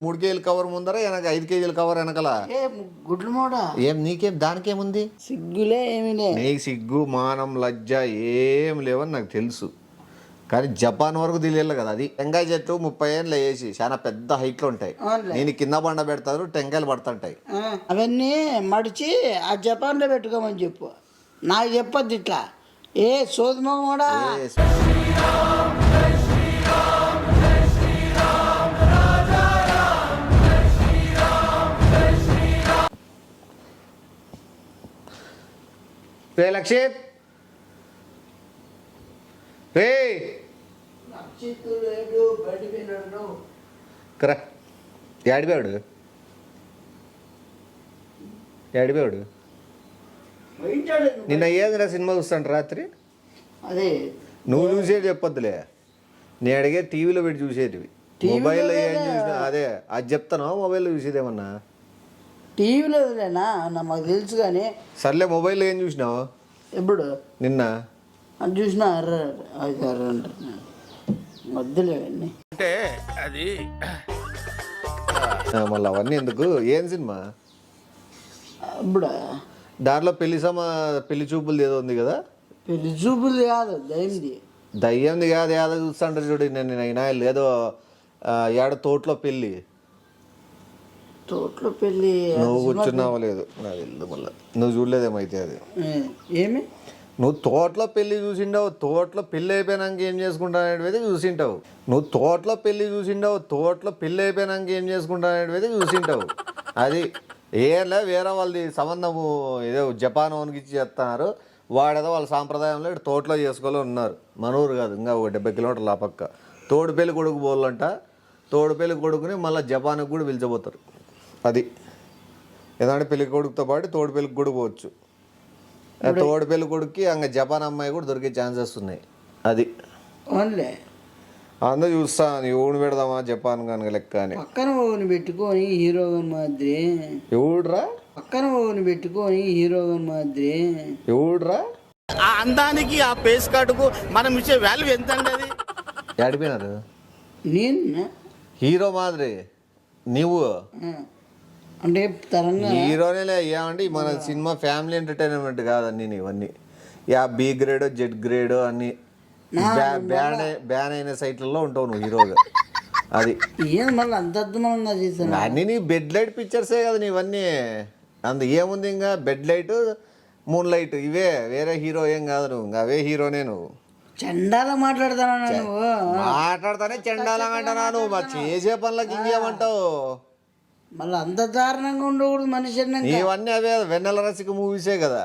3 కేజీల కవర్ ముందర వెనక 5 కేజీల కవర్ వెనకల గుడ్లు మోడ ఏం నీకేం దానికేముంది? సిగ్గులే ఏమీ లే. నీకు సిగ్గు మానం లజ్జ ఏం లేవని నాకు తెలుసు, కానీ జపాన్ వరకు తెలియాలి కదా. అది టెంకాయ చెట్టు 30 ఏళ్ళు వేసి చాలా పెద్ద హైట్లో ఉంటాయి. నేను కింద బండ పెడతారు, టెంకాయలు పడుతుంటాయి. అవన్నీ మడిచి ఆ జపాన్లో పెట్టుకోమని చెప్పు. నాకు చెప్పొద్దు ఇట్లా ఏ సోదమ కూడా. రే లక్షిత్, రే కరా ఏడిపోయాడు, ఏడిపోయాడు. నిన్న ఏదిరా సినిమా చూస్తాను రాత్రి? అదే నువ్వు చూసేది చెప్పొద్దులే, నేను అడిగే టీవీలో పెట్టి చూసేటివి. మొబైల్లో ఏం చూసినా అదే అది చెప్తాను. మొబైల్లో చూసేదేమన్నా? టీవీలో వదిలేనా నాకు తెలుసు కానీ. సర్లే, మొబైల్లో ఏం చూసినావు ఎప్పుడు? నిన్న అది చూసినా అంటారు వద్దులే అవన్నీ. అంటే అది మళ్ళీ అవన్నీ ఎందుకు? ఏం సినిమా? ఇప్పుడు దాంట్లో పెళ్లి చూపులు ఏదో ఉంది కదా. పెళ్లి చూపులు కాదు, దయ్యంది. దయ్యంది కాదు, ఏదో చూస్తాంటారు చూడు. నేను అయినా లేదో ఏడ తోటలో పెళ్ళి. తోటలో పెళ్ళి నువ్వు కూర్చున్నావో లేదు నాకు తెలియదు. మళ్ళీ నువ్వు చూడలేదేమైతే అది. ఏమి నువ్వు తోటలో పెళ్ళి చూసిండావు, తోటలో పెళ్ళి అయిపోయినాక ఏం చేసుకుంటాననేది చూసింటావు. నువ్వు తోటలో పెళ్ళి చూసిండావు, తోటలో పెళ్ళి అయిపోయినాక ఏం చేసుకుంటాననేది చూసింటావు. అది ఏంలే, వేరే వాళ్ళది సంబంధము ఏదో జపాన్ ఓనికి ఇచ్చి చేస్తున్నారు. వాడేదో వాళ్ళ సాంప్రదాయంలో ఇటు తోటలో చేసుకోవాలని ఉన్నారు. మనూరు కాదు, ఇంకా ఒక 70 కిలోమీటర్ల ఆ పక్క. తోడు పెళ్ళి కొడుకు పోవాలంట. తోడు పెళ్ళి కొడుకుని మళ్ళీ జపాన్కి కూడా పిలిచబోతారు. అది ఏదంటే పెళ్లి కొడుకుతో పాటు తోడు పెళ్ళికి కూడా పోవచ్చు. తోడు పెళ్ళి కొడుక్కి అంగ జపాన్ అమ్మాయి కూడా దొరికే ఛాన్సెస్ ఉన్నాయి. అది అందరూ చూస్తాను, ఎవడు పెడదామా జపాన్ కనుక లెక్క అని. పక్కన ఓని పెట్టుకొని హీరోగన్ మాదిరి. ఎవడురా పక్కన ఓని పెట్టుకొని హీరోగన్ మాదిరి? ఎవడురా? ఆ అందానికి ఆ పేస్ కార్డుకు మనం ఇచ్చే వాల్యూ ఎంత అండి? అది ఏడిపోయినారు. నేను హీరో మాదిరి నీవు అంటే హీరోనేలే. ఏమంటే మన సినిమా ఫ్యామిలీ ఎంటర్టైన్మెంట్ కాదన్నీ ఇవన్నీ. బి గ్రేడ్, జెడ్ గ్రేడ్ అన్ని బ్యాన్ అయిన సైట్లలో ఉంటావు నువ్వు హీరోగా. అది మళ్ళీ అంత అద్భుతంగా చేశాను అన్నీ నీ బెడ్ లైట్ పిక్చర్సే కదా నీవన్నీ. ఏముంది ఇంకా బెడ్ లైట్, మూన్ లైట్, ఇవే. వేరే హీరో ఏం కాదు నువ్వు, ఇంకా అవే హీరోనే నువ్వు. చండాలా మాట్లాడతానా నువ్వు? మాట్లాడతానే చండాలంగా అంటున్నా నువ్వు. మా చేసే పనులకి ఇంకేమంటావు? మళ్ళీ అంత దారుణంగా ఉండకూడదు మనిషి. ఇవన్నీ అవే వెన్నెల రసిక మూవీసే కదా.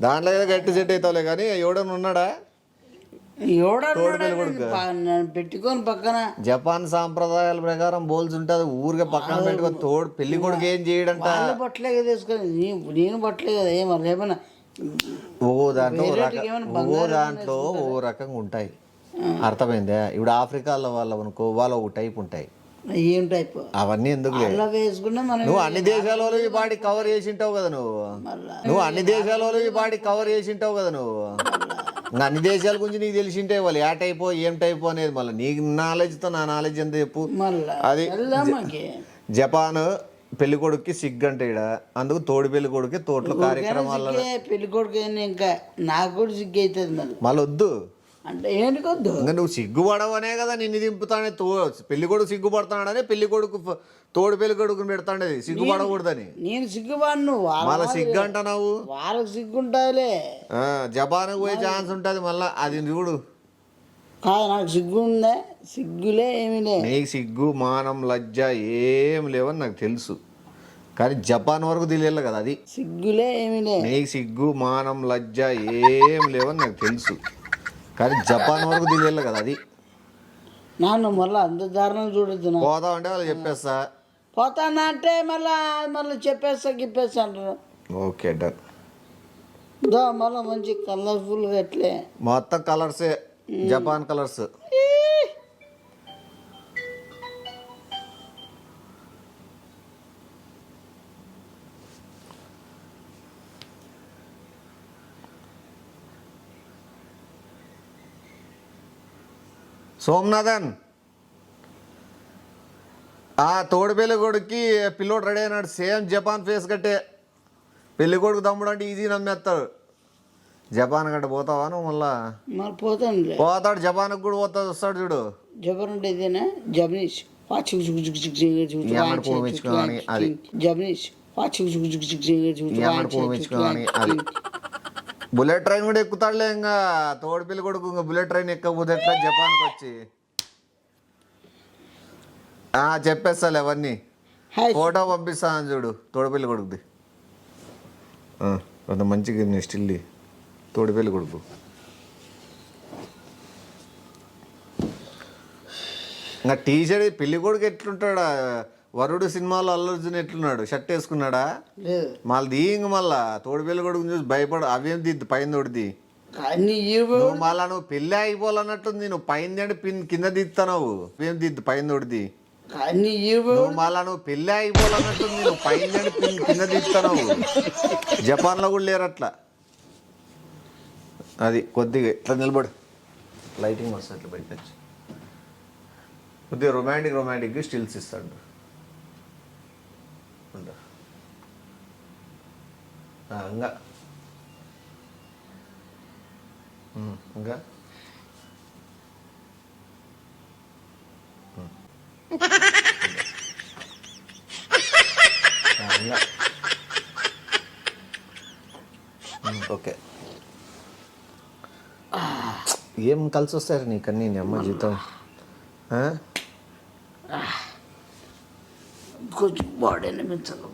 దాంట్లో ఏదో గట్టి సెట్ అవుతావులే, కానీ ఎవడన్నా ఉన్నాడా? పెట్టుకొని పక్కన జపాన్ సాంప్రదాయాల ప్రకారం బోల్స్ ఉంటుంది. ఊరికే పక్కన పెట్టుకొని తోడు పెళ్లి కొడుకు ఏం చేయడంట. బట్టలే కదా వేసుకొని, నేను బట్టలే కదా ఏమన్నా. ఓ దాంట్లో ఓ రకంగా ఉంటాయి, అర్థమైందా? ఇప్పుడు ఆఫ్రికాలో వాళ్ళు అనుకో, వాళ్ళు ఒక టైప్ ఉంటాయి. ఏం టైప్ అవన్నీ ఎందుకు వేసుకున్నా? నువ్వు అన్ని దేశాలలో ఈ పాటి కవర్ చేసింటావు కదా. నువ్వు అన్ని దేశాలలో ఈ పాటి కవర్ చేసింటావు కదా. నువ్వు అన్ని దేశాల గురించి నీకు తెలిసింటే వాళ్ళు ఏ టైపో ఏం టైపో అనేది. మళ్ళీ నీకు నాలెడ్జ్తో నా నాలెడ్జ్ ఎంత చెప్పు. అది జపాన్ పెళ్లి కొడుక్కి సిగ్గు అంటే ఇడ, అందుకు తోడు పెళ్లి కొడుకు తోటలో కార్యక్రమాలు. పెళ్లి కొడుకు ఇంకా నాకు కూడా సిగ్గు అవుతుంది. మళ్ళీ వద్దు అంటే ఏంటికొద్దు, ఇంకా నువ్వు సిగ్గుపడవనే కదా నిన్ను దింపుతానే. పెళ్లి కొడుకు సిగ్గుపడతాడనే పెళ్లి కొడుకు తోడు పెళ్లి కొడుకుని పెడతాండేది, సిగ్గుపడకూడదని. నేను సిగ్గుపడను, మళ్ళీ సిగ్గు అంటున్నావు. వాళ్ళకి సిగ్గుంటాయిలే. జపాన్కి పోయే ఛాన్స్ ఉంటుంది మళ్ళీ. అది చూడు, నాకు సిగ్గు ఉందే? సిగ్గులే ఏమీ లే. నీకు సిగ్గు మానం లజ్జ ఏం లేవని నాకు తెలుసు, కానీ జపాన్ వరకు తెలియాలి కదా. అది సిగ్గులే ఏమీ లే. నీకు సిగ్గు మానం లజ్జ ఏం లేవని నాకు తెలుసు, కానీ జపాన్ వరకు తెలియాలి కదా. అది నన్ను మళ్ళీ అంత దారుణం చూడొద్దు. పోతామంటే వాళ్ళు చెప్పేస్తా. పోతానా అంటే మళ్ళీ చెప్పేస్తా గిప్పేస్తా అంటారు. Okay done. మళ్ళీ మంచి కలర్ఫుల్గా ఎట్లే మొత్తం కలర్సే, జపాన్ కలర్స్. సోమనాథన్ ఆ తోడు పెళ్లి కొడుక్కి పిల్లోడు రెడీ అయినాడు సేమ్ జపాన్ ఫేస్ కట్టే పెళ్లి కొడుకు తమ్ముడు అంటే ఈజీ నమ్మేస్తాడు. జపాన్ గట్ట పోతావా నువ్వు మళ్ళా? మరి పోతానులే. పోతాడు జపాన్కి కూడా పోతాడు వస్తాడు చూడు. జపాన్ అంటే ఇదేనా? జపనీస్ అది జపనీస్ అది బుల్లెట్ ట్రైన్ కూడా ఎక్కుతాడులే. ఇంకా తోడు పెళ్లి కొడుకు ఇంకా బుల్లెట్ ట్రైన్ ఎక్కకపోతే ఎట్లా జపాన్కి వచ్చి చెప్పేస్తాలే అవన్నీ. ఫోటో పంపిస్తాను చూడు తోడు పెళ్లి కొడుకుది. అంత మంచిగా స్టిల్ తోడు పెళ్లి కొడుకు. ఇంకా టీషర్ట్ పెళ్లి కొడుకు ఎట్లుంటాడా? వరుడు సినిమాలో అల్లు అర్జున్ ఎట్లున్నాడు? షర్ట్ వేసుకున్నాడా? మళ్ళీ దీంగ మళ్ళా తోడు పెళ్లి కొడుకు చూసి భయపడు. అవేం దిద్దు పైన తోడిది మళ్ళా నువ్వు పెళ్ళి అయిపోవాలన్నట్టుంది. నువ్వు పైన అంటే కింద దిద్దుతున్నావు. అవేం దిద్దు పైన తోడిది మళ్ళా నువ్వు పెళ్ళి అయిపోవాలన్నట్టుంది. నువ్వు పైన అంటే కింద దిద్దుతున్నావు. జపాన్లో కూడా లేరు అట్లా. అది కొద్దిగా ఇట్లా నిలబడు లైటింగ్ వస్తుంది అట్లా బయటకు వచ్చి కొద్దిగా రొమాంటిక్గా స్టిల్స్ ఇస్తాడు. ఇంకా ఇంకా ఓకే. ఏం కలిసి వస్తారు నీకన్నీ నీ అమ్మ జీవితం? కొంచెం బాడీ అనిపించదు.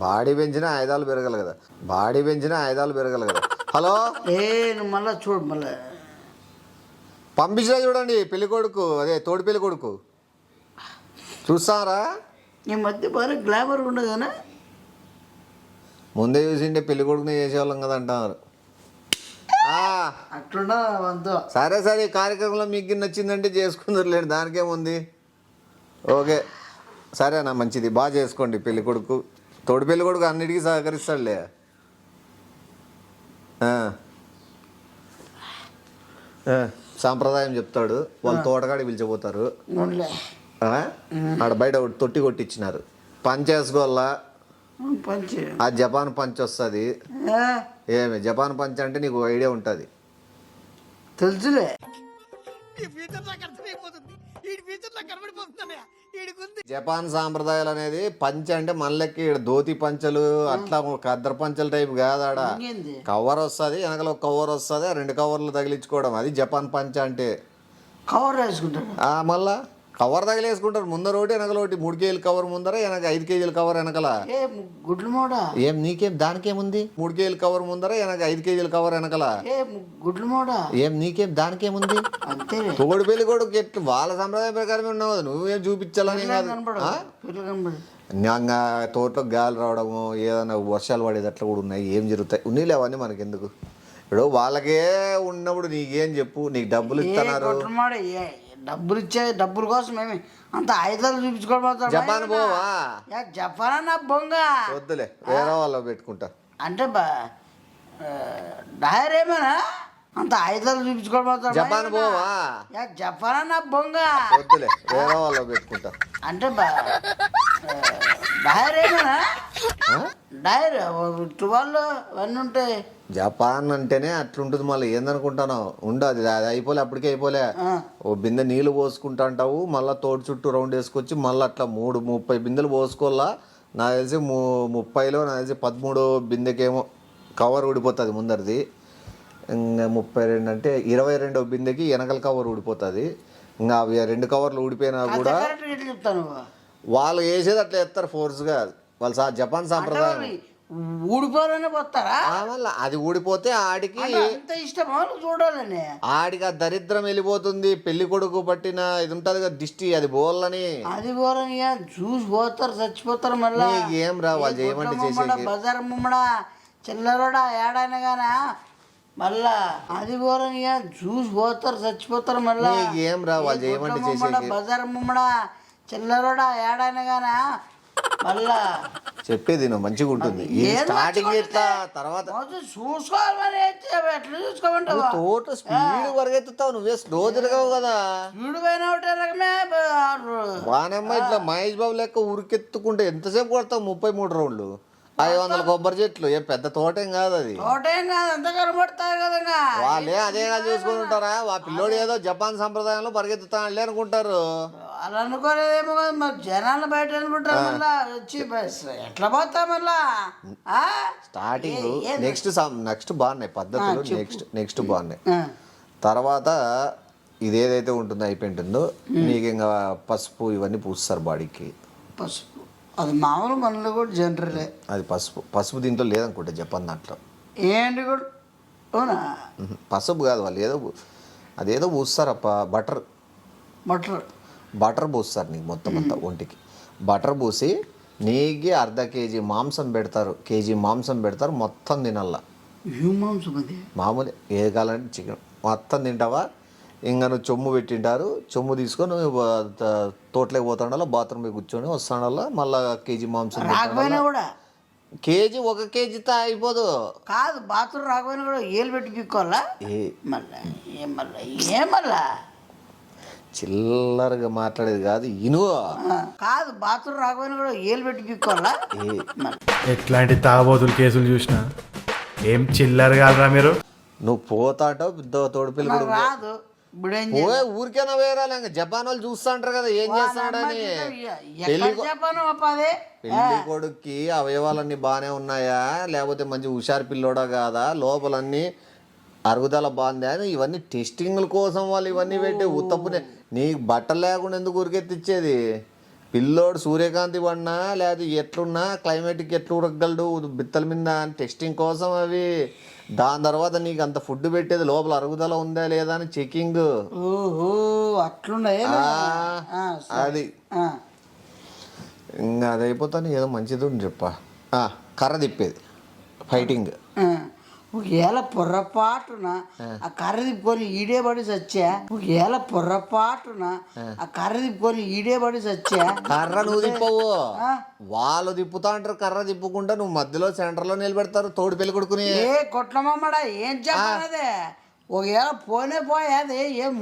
బాడీ పెంచినా ఆయుధాలు పెరగలు కదా. బాడీ పెంచినా ఆయుధాలు పెరగలు కదా. హలో నువ్వు మళ్ళీ చూడు మళ్ళీ పంపించినా చూడండి పెళ్లి కొడుకు అదే తోడు పెళ్లి కొడుకు చూస్తారా? ఈ మధ్య బాగా గ్లామర్ ఉండగానే ముందే చూసిండే పెళ్లి కొడుకునే చేసేవాళ్ళం కదా అంటారు. అట్లుండా వంతో. సరే సరే ఈ కార్యక్రమంలో మీకు నచ్చిందంటే చేసుకుందరు లేండి, దానికేముంది. ఓకే సరేనా, మంచిది, బాగా చేసుకోండి. పెళ్లి కొడుకు తోడు పెళ్లి కొడుకు అన్నిటికీ సహకరిస్తాడులే. సాంప్రదాయం చెప్తాడు. వాళ్ళు తోటకాడికి పిలిచిపోతారు. ఆడ బయట తొట్టి కొట్టించినారు. పంచ్ వేసుకోవాలా. ఆ జపాన్ పంచ్ వస్తుంది. ఏమి జపాన్ పంచ్ అంటే నీకు ఐడియా ఉంటుంది తెలుసులే. జపాన్ సాంప్రదాయాలు అనేది పంచ అంటే మనలకి ధోతి పంచలు అట్లా కద్దరు పంచల టైప్ కాదాడ. కవర్ వస్తుంది, వెనకలో కవర్ వస్తుంది, 2 కవర్లు తగిలించుకోవడం, అది జపాన్ పంచ అంటే. కవర్ వేసుకుంటారు మళ్ళా కవర్ తగిలేసుకుంటారు. ముందర ఒకటి వెనకల ఒకటి. 3 కేజీల కవర్ ముందర, వెనక 5 కేజీల కవర్ వెనకల. గుడ్లు మోడా ఏం నీకేం దానికేముంది? 3 కేజీల కవర్ ముందర, వెనక 5 కేజీల కవర్ వెనకల. గుడ్లు మోడా ఏం నీకేం దానికేముంది? అంతే. తోడు పెళ్లి కొడుకు ఎట్లు వాళ్ళ సంప్రదాయం ప్రకారమే ఉన్నావు. నువ్వేం చూపించాలని కాదు. తోటలో గాలి రావడము, ఏదైనా వర్షాలు పడేది అట్లా కూడా ఉన్నాయి. ఏం జరుగుతాయి ఉన్నీలే అవన్నీ మనకెందుకు. ఇప్పుడు వాళ్ళకే ఉన్నప్పుడు నీకేం చెప్పు. నీకు డబ్బులు ఇస్తున్నారు, డబ్బులు ఇచ్చే డబ్బుల కోసం ఏమి అంత ఆయుధాలు చూపించుకోవడం. జపాన్ పోవా? జపాన్ నా బొంగ వద్దులే, వేరే వాళ్ళు పెట్టుకుంటా అంటే డైర్ ఏమైనా అంత ఆయుధాలు చూపించుకోవడం. జపాన్ పోవా? జపాన్ నా బొంగ వద్దులే, వేరే వాళ్ళు పెట్టుకుంటా అంటే డైర్ ఏమైనా డైర్ 12 అవన్నీ ఉంటాయి. జపాన్ అంటేనే అట్లుంటుంది. మళ్ళీ ఏందనుకుంటాను ఉండదు, అది అయిపోలే, అప్పటికే అయిపోలే. ఓ బిందె నీళ్ళు పోసుకుంటా అంటావు, మళ్ళీ తోడు చుట్టూ రౌండ్ వేసుకొచ్చి మళ్ళీ అట్లా 30 బిందెలు పోసుకోవాలా. నాకు తెలిసి 30లో నాకు తెలిసి 13 బిందెకేమో కవర్ ఊడిపోతుంది ముందరిది. ఇంకా 32 అంటే 22 బిందెకి వెనకల కవర్ ఊడిపోతుంది. ఇంకా అవి 2 కవర్లు ఊడిపోయినా కూడా వాళ్ళు వేసేది అట్లా వేస్తారు ఫోర్స్గా. వాళ్ళు జపాన్ సాంప్రదాయం. ఊడిపోవాలని పోతారా? అది ఊడిపోతే ఆడికి అంత ఇష్టమా చూడాలని, ఆడికి ఆ దరిద్రం వెళ్ళిపోతుంది. పెళ్లి కొడుకు పట్టిన ఇది ఉంటది కదా దిష్టి, అది పోవాలని. అది పోలని చూసి పోతారు, చచ్చిపోతారు. మళ్ళీ ఏం రా వాళ్ళు చేయమంటే చేసేది. బజార్ ముమ్మడా చిల్లరోడా ఏడైనా గానా మళ్ళా అది పోలని చూసి పోతారు, చచ్చిపోతారు. మళ్ళీ ఏం రా వాళ్ళు చేయమంటే చేసేది. బజార్ ముమ్మడా చిల్లరోడా ఏడైనా గానా మళ్ళా చెప్పేది నువ్వు మంచిగా ఉంటుంది ఈ స్టార్టింగ్ ఎట్లా తర్వాత మొదలు చూసుకోవాలి మరి ఎట్లా చూసుకోమంటావు తోట స్పీడ్ పరిగెత్తుతావు నువ్వే స్లో తిరగవు కదా వీడు పైన ఒకటే రకమే వానమ్మ ఇట్లా మహేష్ బాబు లెక్క ఉరికెత్తుకుంటే ఎంతసేపు కొడతావు 33 రౌండ్లు 500 కొబ్బరి చెట్లు ఏ పెద్ద తోటేం కాదు అది తోటేం కాదు అంత కనబడతాయి కదా వాళ్ళే అదే కాదు చూసుకొని ఉంటారా ఆ పిల్లోడు ఏదో జపాన్ సంప్రదాయంలో పరిగెత్తుతానులే అనుకుంటారు అలా అనుకోలేదేమో కదా మరి జనాలు బయట అనుకుంటారు మళ్ళా వచ్చి ఎట్లా పోతా మళ్ళా స్టార్టింగ్ నెక్స్ట్ బాగున్నాయి పద్ధతులు నెక్స్ట్ బాగున్నాయి తర్వాత ఇదేదైతే ఉంటుందో అయిపోయింటుందో నీకు ఇంకా పసుపు ఇవన్నీ పూస్తారు బాడీకి పసుపు అది మామూలు మనలో కూడా జనరలే అది పసుపు దీంట్లో లేదనుకుంటా జపాన్ దాంట్లో ఏంటి కూడా అవునా పసుపు కాదు వాళ్ళు అదేదో పూస్తారప్ప బటర్ పూస్తారు నీకు మొత్తం అంతా ఒంటికి బటర్ పూసి నీకు అర్ధ కేజీ మాంసం పెడతారు మొత్తం తినల్లా మాంసం అది మామూలు ఏది కావాలంటే చికెన్ మొత్తం తింటావా ఇంకా నువ్వు చొమ్ము పెట్టింటారు చొమ్ము తీసుకొని నువ్వు తోటలోకి పోతాడాలో బాత్రూమ్కి కూర్చొని వస్తాడాలో మళ్ళీ కేజీ మాంసం రాకపోయినా కూడా కేజీ 1 కేజీతో అయిపోదు కాదు బాత్రూమ్ రాకపోయినా కూడా ఏలు పెట్టి పిక్కోవాలా మళ్ళా చిల్లరగా మాట్లాడేది కాదు ఇనువ కాదు బాత్రూమ్ రాకపోయినా కూడా ఏలు పెట్టి పిక్కోవాలా ఎట్లాంటి తాగబోతులు కేసులు చూసినా ఏం చిల్లర కాదురా మీరు నువ్వు పోతాటో తోడుపిల్ల రాదు ఊరికైనా వేరాలి ఇంకా జపాన్ వాళ్ళు చూస్తా అంటారు కదా ఏం చేస్తాడని పెళ్లి కొడుక్కి అవయవాలన్నీ బాగానే ఉన్నాయా లేకపోతే మంచి హుషారు పిల్లోడా కాదా లోపలన్నీ అరుగుదల బాగుందా అని ఇవన్నీ టెస్టింగ్ల కోసం వాళ్ళు ఇవన్నీ పెట్టి ఉత్తప్పునే నీకు బట్టలు లేకుండా ఎందుకు ఊరికెత్తిచ్చేది పిల్లోడు సూర్యకాంతి పడినా లేకపోతే ఎట్లున్నా క్లైమేట్కి ఎట్లు ఉరగలడు బిత్తల మీద టెస్టింగ్ కోసం అవి దాని తర్వాత నీకు అంత ఫుడ్ పెట్టేది లోపల అరుగుదల ఉందా లేదా అని చెకింగ్ అట్లున్నాయి అది ఇంకా అది అయిపోతాను ఏదో మంచిది అని చెప్పా కర్ర తిప్పేది ఫైటింగ్ ఒకవేళ పొర్రపాటున ఆ కర్ర తిప్పుకొని ఈడే పడి చచ్చా కర్ర నువ్వు తిప్పవు వాళ్ళు తిప్పుతా అంటారు కర్ర తిప్పుకుంటా నువ్వు మధ్యలో సెంటర్లో నిలబెడతారు తోడు పెళ్లి కొడుకుని కొట్లమమ్మడా ఏం చెప్పాలదే ఒకవేళ పోయేది ఏం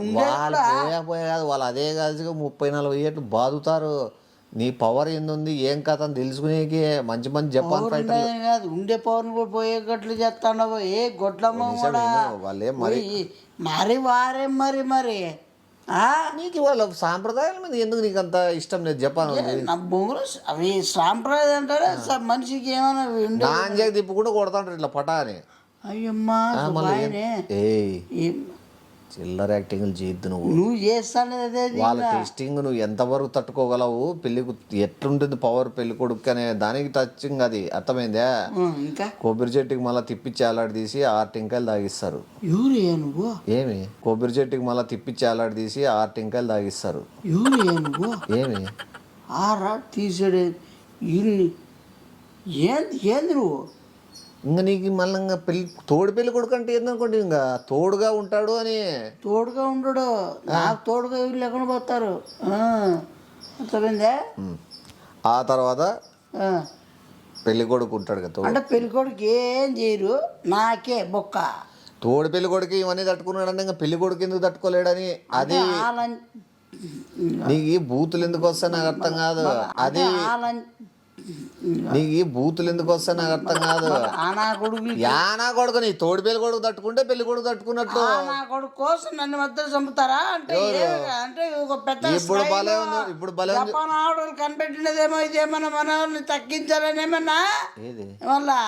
పోయే కాదు వాళ్ళు అదే కాదు 30-40 ఏళ్ళు బాదుతారు నీ పవర్ ఏంది ఏం కథ అని తెలుసుకునేకి మంచి జపాన్ ఫైటర్ కాదు ఉండే పవర్ కూడా పోయేటట్లు చేస్తాను ఏ గొడ్లమ్మ వాళ్ళే మరి మరి నీకు వాళ్ళ సాంప్రదాయాల మీద ఎందుకు నీకు అంత ఇష్టం లేదు జపాన్ నా భూములు అవి సాంప్రదాయం అంటారా మనిషికి ఏమైనా నాంజాకి తిప్పుకుంటూ కొడతాంటారు ఇట్లా పటా అని అయ్యమ్మా చిల్లర యాక్టింగ్లు చేయొద్దు నువ్వు చేస్తాను వాళ్ళ టెస్టింగ్ నువ్వు ఎంతవరకు తట్టుకోగలవు పెళ్లికి ఎట్లుంటుంది పవర్ పెళ్లి కొడుకు అనే దానికి టచింగ్ అది అర్థమైందా ఇంకా కొబ్బరి చెట్టుకి మళ్ళీ తిప్పించి అలాడి తీసి 6 టెంకాయలు తాగిస్తారు నువ్వు ఏమి కొబ్బరి చెట్టుకి మళ్ళీ తిప్పించి అలాడి తీసి 6 టెంకాయలు తాగిస్తారు నువ్వు ఏమి తీసాడు ఏంది నువ్వు ఇంకా నీకు మళ్ళీ ఇంకా తోడు పెళ్లి కొడుకు అంటే ఏందనుకోండి ఇంకా తోడుగా ఉంటాడు అని తోడుగా ఉండడు నాకు తోడుగా వీళ్ళు ఎక్కడ పోతారు అర్థమైందా ఆ తర్వాత పెళ్లి కొడుకు ఉంటాడు కదా అంటే పెళ్లి కొడుకు ఏం చేయరు నాకే బొక్క తోడు పెళ్లి కొడుకు ఇవన్నీ తట్టుకున్నాడని ఇంకా పెళ్లి కొడుకు ఎందుకు తట్టుకోలేడని అది నీకు బూతులు ఎందుకు వస్తాయి నాకు అర్థం కాదు అది నీకు బూతులు ఎందుకు వస్తాయి నాకు అర్థం కాదు యానా కొడుకు నీ తోడు పెళ్లి కొడుకు తట్టుకుంటే పెళ్లి కొడుకు తట్టుకున్నట్టు నా కొడుకు కోసం నన్ను మధ్య చంపుతారా అంటే ఒక పెద్ద ఇప్పుడు భలే ఆవిడలు కనిపెట్టినదేమో ఇదేమన్నా మనల్ని తగ్గించాలనేమన్నా మళ్ళా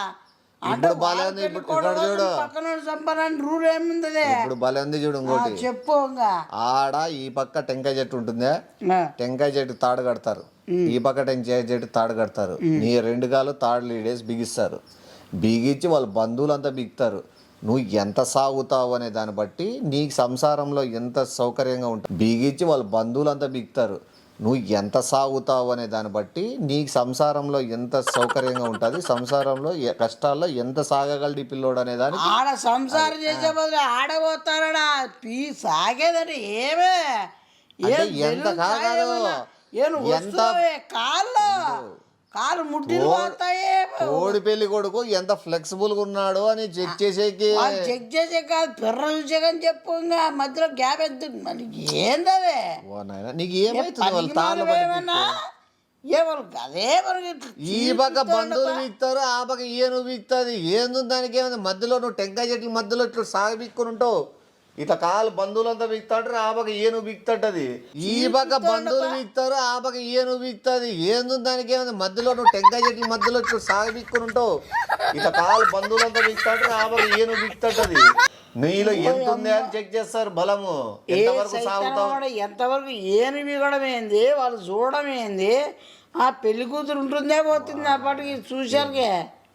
ఇప్పుడు భలే ఉంది ఇప్పుడు చూడు పక్కన చంపాలని రూల్ ఏముంది ఇప్పుడు భలే ఉంది చూడు ఇంకోటి చెప్పు ఆడ ఈ పక్క టెంకాయ చెట్టు ఉంటుందా టెంకాయ చెట్టు తాడు కడతారు ఈ పక్క టెంకాయ చెట్టు తాడు కడతారు నీ 2 కాలు తాడు లీడేసి బిగిస్తారు బిగించి వాళ్ళ బంధువులంతా బిగుతారు నువ్వు ఎంత సాగుతావు అనే దాన్ని బట్టి నీకు సంసారంలో ఎంత సౌకర్యంగా ఉంటుంది బిగించి వాళ్ళ బంధువులంతా బిగుతారు నువ్వు ఎంత సాగుతావు అనే దాన్ని బట్టి నీకు సంసారంలో ఎంత సౌకర్యంగా ఉంటుంది సంసారంలో కష్టాల్లో ఎంత సాగగలడు ఈ పిల్లోడు అనే దాన్ని ఆడ సంసారం చేసే బదులు ఆడబోతాడా సాగేదంటే ఏమే ఎంత కాదు కాళ్ళు కాలు ముట్టిలు పోతాయి. తోడి పెళ్లి కొడుకు ఎంత ఫ్లెక్సిబుల్ గా ఉన్నాడు అని చెక్ చేసేకి వాళ్ళు చెక్ చేసే కాదు పిర్ర చూసేకని చెప్పు. ఇంకా మధ్యలో గ్యాప్ ఎద్దు మనకి ఏందవే ఓ నాయనా, నీకు ఏమైతుంది వాళ్ళు తాళ్ళు పట్టి ఏమన్నా ఏమను అదే మనకి ఈ పక్క బంధువులు వీక్తారు, ఆ పక్క ఈయను వీక్తుంది. ఏందో దానికి ఏమైంది మధ్యలో నువ్వు టెంకాయ చెట్ల మధ్యలో ఇట్లా సాగు బిక్కుని ఉంటావు. ఇట్లా కాలు బంధువులంతా బిక్తాడు, ఆ పక్క ఈయను బిక్తది. ఈ పక్క బంధువులు వీక్తారు, ఆ పక్క ఈయను బిక్తుంది. ఏందో దానికి ఏమైంది మధ్యలో నువ్వు టెంకాయ చెట్ల మధ్యలో ఇట్లా సాగు బిక్కుని ఉంటావు. ఇట్లా కాలు బంధువులంతా బిక్తాడు, ఆ పక్క ఈయను బిక్తది. నీలో ఎంత ఉంది అని చెక్ చేస్తారు బలము. ఎంతవరకు సాగుతావు, ఎంతవరకు ఏనువి కూడా ఏంది, వాళ్ళు చూడడం ఏంది. ఆ పెళ్లి కూతురు ఉంటుందే పోతుంది అప్పటికి చూశారుకే.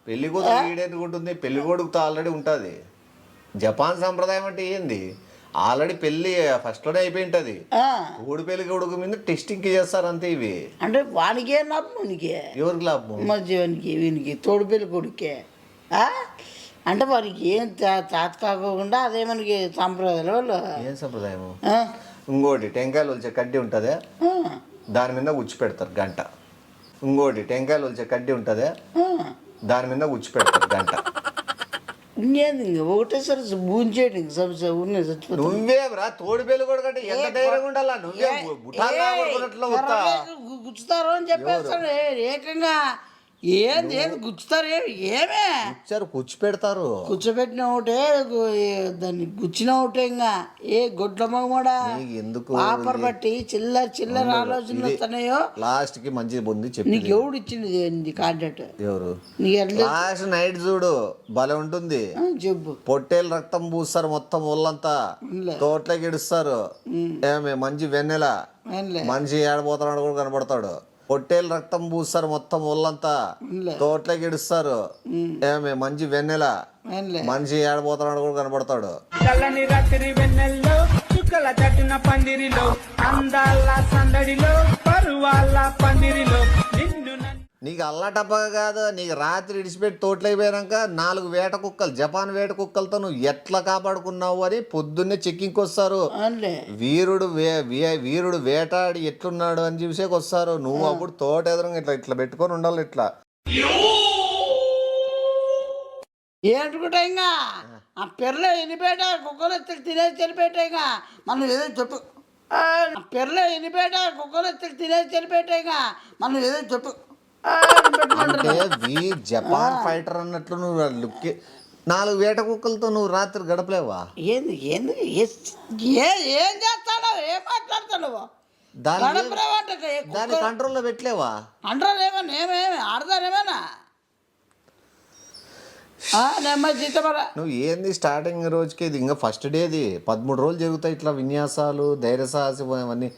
పెళ్లి కూతురు ఈడెందుకు ఉంటుంది, పెళ్లి కొడుకుతో ఆల్రెడీ ఉంటుంది. జపాన్ సంప్రదాయం అంటే ఏంది, ఆల్రెడీ పెళ్లి ఫస్ట్లోనే అయిపోయి ఉంటుంది. ఊడి పెళ్లి కొడుకు మీద టెస్టింగ్ చేస్తారు అంతే. ఇవి అంటే వానికే లాభం, ఉనికి ఎవరికి లాభం, మధ్యవానికి వీనికి తోడు పెళ్లి కొడుకే. అంటే వారికి ఏం తాత కాకోకుండా అదే మనకి సంప్రదాయాలు వాళ్ళు. ఏం సంప్రదాయం. ఇంకోటి టెంకాయలు వచ్చే కడ్డీ ఉంటుంది, దాని మీద ఉచ్చి పెడతారు గంట. ఇంకోటి టెంకాయలు వచ్చే కడ్డీ ఉంటుంది, దాని మీద ఉచ్చి పెడతారు గంట. ఇంకేంది ఇంకా ఒకటేసారి భూంచేయడం ఉన్నాయి చచ్చిపోతుంది. నువ్వేరా తోడు పెళ్లి కొడుకు అంటే ఎంత ధైర్యంగా ఉండాలా, నువ్వే గుచ్చుతారు అని చెప్పేస్తాడు ఏకంగా. ఏంది ఏంది గుచ్చుతారు ఏమే కూర్చి పెడతారు. కూర్చోబెట్టిన ఒకటే దాన్ని గుచ్చిన ఒకటే. ఇంకా ఏ గొడ్ల కూడా ఎందుకు ఆఫర్ బట్టి చిల్లర చిల్లర ఆలోచనలు వస్తున్నాయో. లాస్ట్ కి మంచిది పొంది చెప్పి నీకు ఎవడు ఇచ్చింది కాంటాక్ట్ ఎవరు నీకు లాస్ట్ నైట్ చూడు భలే ఉంటుంది. చెప్పు పొట్టేలు రక్తం పూస్తారు మొత్తం ఒళ్ళంతా, తోటలోకి ఇడుస్తారు. ఏమే మంచి వెన్నెల మనిషి ఏడబోతున్నాడు కూడా కనబడతాడు. పొట్టేలు రక్తం పూస్తారు మొత్తం ఒళ్ళంతా, తోటలోకి ఇడుస్తారు. ఏమే మంచి వెన్నెల మనిషి ఏడబోతున్నాడు కూడా కనబడతాడు. చల్లని రాత్రి వెన్నెల్లో చుక్కల తట్టిన పందిరిలో అందాల సందడిలో పరువాల పందిరిలో నిన్ను నీకు అల్లటప్పగా కాదు, నీకు రాత్రి ఇడిచిపెట్టి తోటలోకి పోయినాక 4 వేట కుక్కలు, జపాన్ వేట కుక్కలతో నువ్వు ఎట్లా కాపాడుకున్నావు అని పొద్దున్నే చెక్కింగ్కి వస్తారు. వీరుడు వేటాడి ఎట్లున్నాడు అని చూసేకి వస్తారు. నువ్వు అప్పుడు తోట ఎదురుగా ఇట్లా ఇట్లా పెట్టుకొని ఉండాలి. ఇట్లా ఏటుకుంటా ఇంకా ఆ పిర్రలో ఎన్నిపేట కుక్కలు తినేసి చనిపోయేట. ఇంకా మనం ఏదో చెప్పు పిర్రలో ఎన్నిపేట కుక్కలు తినేసి చనిపోయేట. ఇంకా మనం ఏదో చెప్పు అంటే జపాన్ ఫైటర్ అన్నట్లు నువ్వు లుక్ 4 వేట కుక్కలతో నువ్వు రాత్రి గడపలేవా? ఏంది ఏంది ఏం చేస్తాడో ఏం మాట్లాడతాడు దాన్ని కంట్రోల్లో పెట్టలేవా? అంటారు ఏమన్నా ఏమేమి ఆడతారేమన్నా నువ్వు ఏంది స్టార్టింగ్ రోజుకి ఇది ఇంకా ఫస్ట్ డేది 13 రోజులు జరుగుతాయి ఇట్లా విన్యాసాలు, ధైర్య సాహసం అవన్నీ.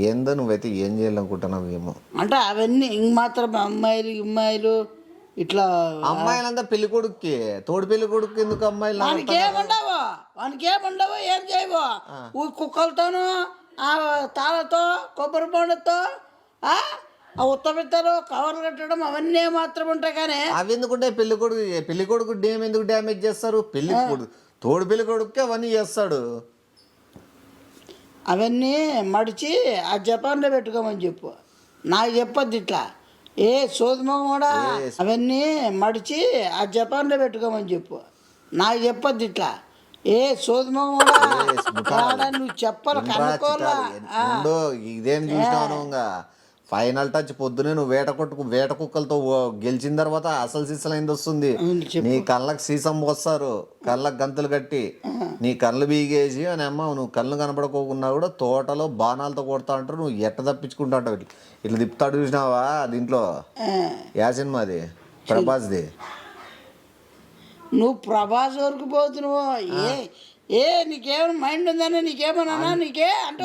ఏందో నువ్వైతే ఏం చేయాలనుకుంటున్నావు ఏమో. అంటే అవన్నీ ఇంక మాత్రం అమ్మాయిలు ఇట్లా అమ్మాయిలంతా పెళ్లి కొడుక్కి, తోడు పెళ్లి కొడుకు ఎందుకు అమ్మాయిలు? వానికి ఏముండవు ఏం చేయవు. కుక్కలతోనూ ఆ తాళతో కొబ్బరి బొండతో ఉత్తమిస్తారు కవర్లు కట్టడం అవన్నీ మాత్రం ఉంటాయి. కానీ అవి ఎందుకుంటే పెళ్లి కొడుకు ఎందుకు డ్యామేజ్ చేస్తారు? తోడు పెళ్లి కొడుకు అవన్నీ చేస్తాడు. అవన్నీ మడిచి ఆ జపాన్లో పెట్టుకోమని చెప్పు. నాకు చెప్పొద్దు ఇట్లా ఏ సోదమం కూడా. అవన్నీ మడిచి ఆ జపాన్లో పెట్టుకోమని చెప్పు. నాకు చెప్పొద్దు ఇట్లా ఏ సోదమం కూడా. నువ్వు చెప్పాలి కనుక్కోరా. ఇదేం చూసినావు ఫైనల్ టచ్ పొద్దునే నువ్వు వేట కుక్కలతో గెలిచిన తర్వాత అసలు సీసలైంది వస్తుంది. నీ కళ్ళకు సీసం పోస్తారు, కళ్ళకు గంతులు కట్టి నీ కళ్ళు బీగేసి అని అమ్మ నువ్వు కళ్ళు కనపడుకోకున్నా కూడా తోటలో బాణాలతో కొడతా అంటారు. నువ్వు ఎట్ట తప్పించుకుంటా అంటావు. ఇట్లా తిప్పుతాడు చూసినావా దీంట్లో? యా సినిమా అది? ప్రభాస్ది. నువ్వు ప్రభాస్ వరకు పోతున్నావు. నీకేమైనా మైండ్ ఉందని నీకేమన్నా నీకే అంటే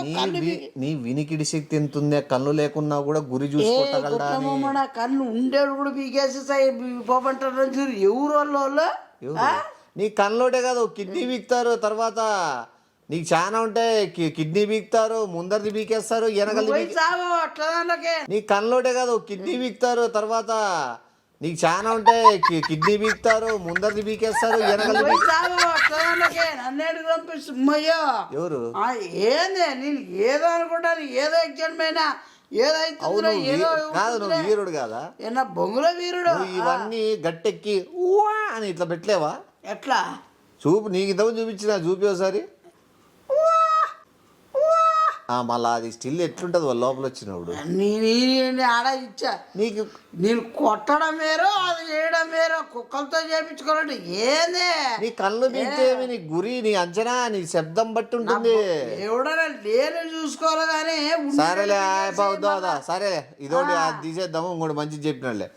నీ వినికిడి శక్తి ఎంత ఉంది? కళ్ళు లేకున్నా కూడా గురి చూసుకోగలడా? కళ్ళు ఉండేడు కూడా పీకేసేసాయి పోమంటారు. ఎవరు వాళ్ళు? నీ కళ్ళోటే కాదు కిడ్నీ బీక్తారు. తర్వాత నీకు చాలా ఉంటే కిడ్నీ బీక్తారు, ముందరిది బీకేస్తారు, వెనకలి. నీ కళ్ళోటే కాదు కిడ్నీ బీక్తారు. తర్వాత నీకు చాలా ఉంటే కిడ్నీ బీక్తారు, ముందరిది బీకేస్తారు, వెనకలి. ఎవరు ఏంది నేను ఏదో అనుకుంటాను. ఏదో ఎగ్జామ్ అయినా ఏదైతే అవును ఏదో కాదు, నువ్వు వీరుడు కాదా? ఏనా బొంగుల వీరుడు. నువ్వు ఇవన్నీ గట్టెక్కి ఊవా అని ఇట్లా పెట్టలేవా? ఎట్లా చూపు నీకు ఇంతకు చూపించిన చూపి ఒకసారి. మళ్ళీ అది స్టిల్ ఎట్లుంటది వాళ్ళ లోపల వచ్చినప్పుడు? నేను ఆడ ఇచ్చా నీకు నేను కొట్టడం వేరు, అది చేయడం వేరు. కుక్కలతో చేయించుకోవాలంటే ఏంది? నీ కళ్ళు పెంచేవి, నీ గురి, నీ అంచనా, నీ శబ్దం బట్టి ఉంటుంది. ఎవడన్నా నేను చూసుకోవాలి కానీ సరేలే అయిపోదా, సరేలే ఇదోటి అది తీసేద్దాము. ఇంకోటి మంచిది చెప్పినట్లే.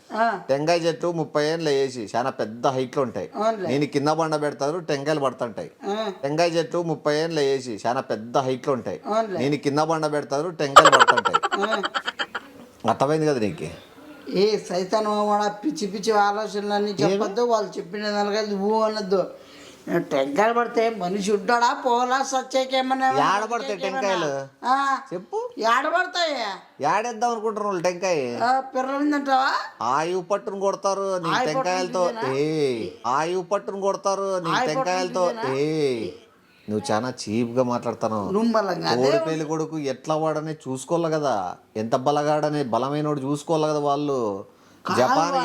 టెంకాయ చెట్టు 30 ఏళ్ళు వేసి చాలా పెద్ద హైట్లు ఉంటాయి. నేను కింద బండ పెడతారు, టెంకాయలు పడుతుంటాయి. టెంకాయ చెట్టు 30 ఏళ్ళు వేసి చాలా పెద్ద హైట్లు ఉంటాయి. నేను కింద బండ పెడతారు, టెంకాయలు పడుతుంటాయి. అర్థమైంది కదా నీకు? ఏ సైతాన్ పిచ్చి పిచ్చి ఆలోచనలన్నీ చెప్పొద్దు. వాళ్ళు చెప్పిన దానికైతే ఊ అనొద్దు. టెంకాయలు పడితే మనిషి ఉంటాడా పోలా సచ్చేకేమన్నా? ఏడబడతాయి టెంకాయలు చెప్పు. ఏడబడతాయి. ఏడేద్దాం అనుకుంటున్నారు వాళ్ళు టెంకాయ. పిల్లలుందంటావా? ఆయువు పట్టును కొడతారు నీ టెంకాయలతో. ఆయువు పట్టును కొడతారు నీ టెంకాయలతో. నువ్వు చాలా చీప్ గా మాట్లాడతాను. తోడు పెళ్లి కొడుకు ఎట్లా వాడని చూసుకోవాలి కదా, ఎంత బలగాడని బలమైనోడు చూసుకోవాలి కదా. వాళ్ళు జపాన్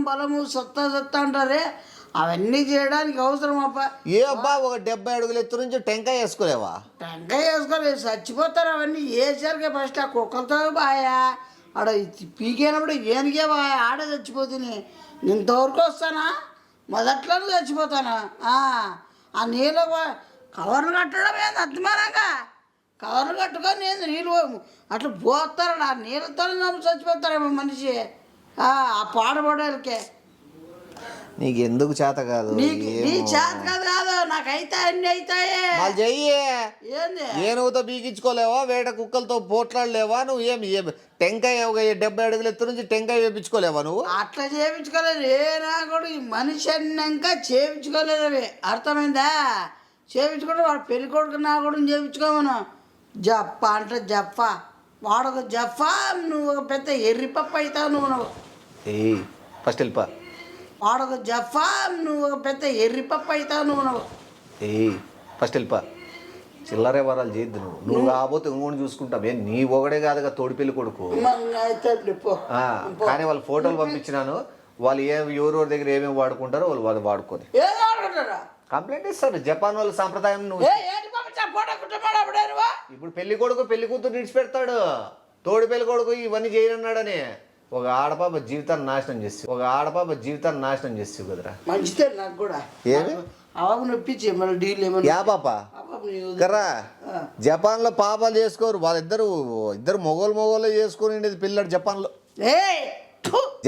బలము సత్తా సత్తా అంటారే, అవన్నీ చేయడానికి అవసరం అబ్బా. ఏ అబ్బా, ఒక 70 అడుగుల ఎత్తు నుంచి టెంకాయ వేసుకోలేవా? టెంకాయ వేసుకోలేదు, చచ్చిపోతారు. అవన్నీ వేసారుగా ఫస్ట్ ఆ కుక్కలతో బాయా ఆడ పీకేనప్పుడు ఏనికే బాయా ఆడే చచ్చిపోతుంది. ఇంతవరకు వస్తానా? మొదట్లోనే చచ్చిపోతానా? ఆ నీళ్ళు కవర్లు కట్టడం ఏంది అర్థమానంగా? కవర్లు కట్టుకొని నేను నీళ్ళు అట్లా పోతారు. ఆ నీళ్ళతో చచ్చిపోతారేమో మనిషి ఆ పాడబడేళ్ళకే. నీకు ఎందుకు చేత కాదు? నీ చేత కాదు, నాకైతే అన్ని అవుతాయి. వాళ్ళు చెయ్యి. ఏంది ఏనుగుతో బీగించుకోలేవా? వేట కుక్కలతో పోట్లాడలేవా? నువ్వు ఏమి టెంకాయ 70 అడుగుల ఎత్తు నుంచి టెంకాయ వేపించుకోలేవా నువ్వు? అట్లా చేయించుకోలేదు. ఏనా కూడా ఈ మనిషి అన్నాక చేయించుకోలేదు. అవి అర్థమైందా? చేయించుకుంటే వాడు పెళ్లి కొడుకు నా కూడా చేయించుకోమను. జప్ప అంటే జప్ప, వాడొక జప్ప, నువ్వు ఒక పెద్ద ఎర్రిపప్ప అవుతావు నువ్వు. ఫస్ట్ వెళ్ళిపా. వాడొక జప్ప, నువ్వు ఒక పెద్ద ఎర్రిపప్ప అవుతావు నువ్వు. ఫస్ట్ వెళ్ళిపా. చిల్లరే వరాలు చేయొద్దు. నువ్వు కాకపోతే ఇంకోటి చూసుకుంటాం. నీ ఒకడే కాదుగా తోడి పెళ్లి కొడుకు. కానీ వాళ్ళ ఫోటోలు పంపించినాను. వాళ్ళు ఎవరెవరి దగ్గర ఏమేమి వాడుకుంటారో వాళ్ళు వాడుకొని కంప్లైంట్ ఇస్తారు. జపాన్ వాళ్ళ సాంప్రదాయం. నువ్వు ఇప్పుడు పెళ్లి కొడుకు పెళ్లి కూతురు విడిచిపెడతాడు, తోడి పెళ్లి కొడుకు ఇవన్నీ చేయనన్నాడని ఒక ఆడపాప జీవితాన్ని నాశనం చేసి కదరా. మంచిదే నాకు కూడా. ఏమి నొప్పించి మళ్ళీ డీల్ యా పాప కర్రా. జపాన్ లో పాపాలు చేసుకోరు. ఇద్దరు మొగోళ్ళు చేసుకుని పిల్లడు జపాన్ లో.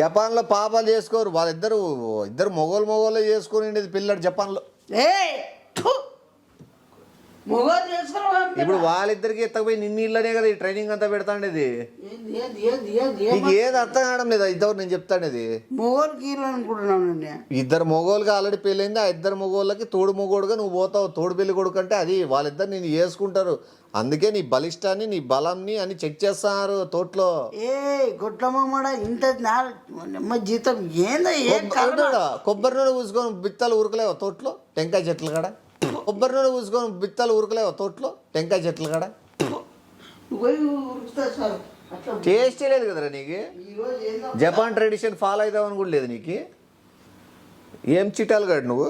జపాన్ లో పాపాలు చేసుకోరు. ఇద్దరు మొగోళ్ళు చేసుకుని పిల్లడు జపాన్ లో. ఇప్పుడు వాళ్ళిద్దరికి ఎత్తకపోయి నిన్నీళ్ళనే కదా ఈ ట్రైనింగ్ అంతా పెడతాండేది. నీకు ఏది అర్థం కావడం లేదా? ఇద్దరు నేను చెప్తాండేది ఇద్దరు మొగోళ్ళకి ఆల్రెడీ పెళ్ళైంది. ఆ ఇద్దరు మొగోళ్ళకి తోడు మొగోడుగా నువ్వు పోతావు. తోడు పెళ్లి కొడుకు అంటే అది వాళ్ళిద్దరు నేను చేసుకుంటారు. అందుకే నీ బలిష్టాన్ని నీ బలంని అని చెక్ చేస్తున్నారు తోటలో. ఇంత జీతం కొబ్బరి నూనె పూసుకొని బిత్తలు ఉరకలేవా తోటలో? టెంకాయ చెట్లు కాడ కొబ్బరి నూనె పూసుకొని బిత్తలు ఉరకలేవా తోటలో? టెంకాయ చెట్లు కాడ టేస్ట్ లేదు కదరా నీకు. జపాన్ ట్రెడిషన్ ఫాలో అవుతావని కూడా లేదు నీకు. ఏం చిటాలు కాడు నువ్వు.